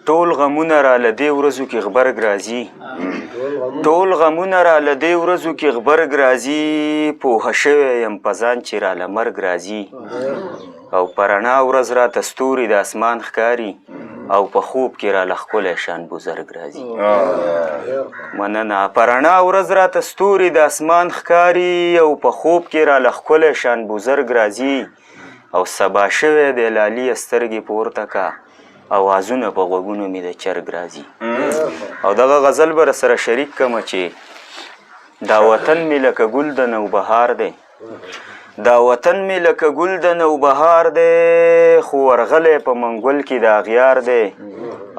ټول غمونه را له دې ورځو کې غبرګ راځي ټول غمونه را له دې ورځو کې غبرګ راځي پوهه شوی یم په ځان چې را له مرګ راځي او په رڼا ورځ راته ستوري د اسمان ښکاري او په خوب کې را له ښکلی شان بزرګ راځي مننه په رڼا ورځ راته ستوري د اسمان ښکاري او په خوب کې را له ښکلی شان بزرګ راځي او سبا شوی دی لالیه سترګې پورته کا اوازونه په غوږونو مې د چرګ راځي او دغه غزل به سره شریک کړمه چې دا وطن مې لکه ګل د نوبهار دی دا وطن مې لکه ګل د نوبهار دی خو ورغلی په منګل کې د اغیار دی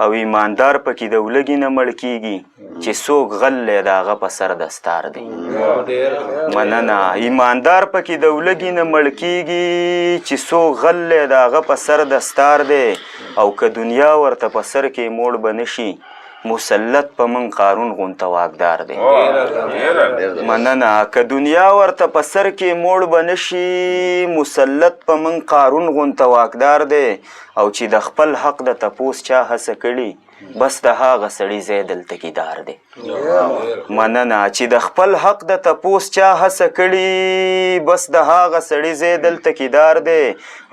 او ایماندار پکې د ولږې نه مړ کېږي چې څوک غل دی د هغه په سر دستار دی مننه ایماندار پکې د ولږې نه مړ کېږي چې څوک غل دی د هغه په سر دستار دی او که دنیا ورته په سر کې موړ به نشي مسلط په من قارون غونته واکدار دی مننه که دنیا ورته په سر کې موړ به نشي مسلط په من قارون غونته واکدار دی او چې د خپل حق د تپوس چا هڅه کړي بس د هغه سړي ځای دلته کې دار دی مننه چې د خپل حق د تپوس چا هڅه کړي بس د هغه سړي ځای دلته کې دار دی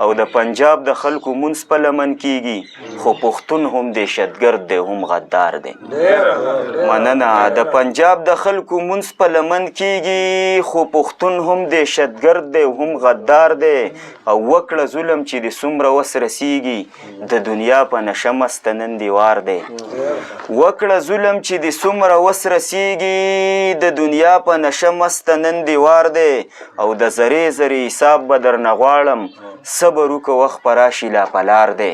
او د پنجاب د خلکو مونځ په لمن کېږي خو پښتون هم دهشتګرد دی هم غدار دی مننه د پنجاب د خلکو مونځ په لمن کېږي خو پښتون هم دهشتګرد دی هم غدار دی او وکړه ظلم چې د څومره وس رسیږي د دنیا په نشه مسته نن دیوار دی وکړه ظلم چې د څومره وس رسیږي د دنیا په نشه مسته نن دیوار دی او د ذرې ذرې حساب به درنه غواړم صبر وکړه وخت به راشي لا په لار دی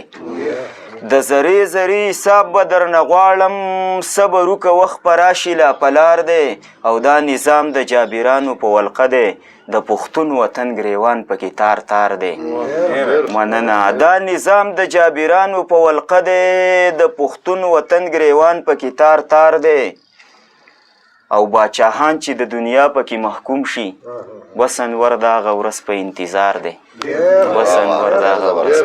د ذرې ذرې حساب به درنه غواړم صبر وکړه وخت به راشي لا په لار دی او دا نظام د جابرانو په ولقه دی د پښتون وطن ګریوان پکې تار تار دی مننه دا نظام د جابرانو په ولقه دی د پښتون وطن ګریوان پکې تار تار دی او باچاهان چې د دنیا پکې محکوم شي بس انور د هغه ورځ په انتظار دی بس انور د هغه ورځ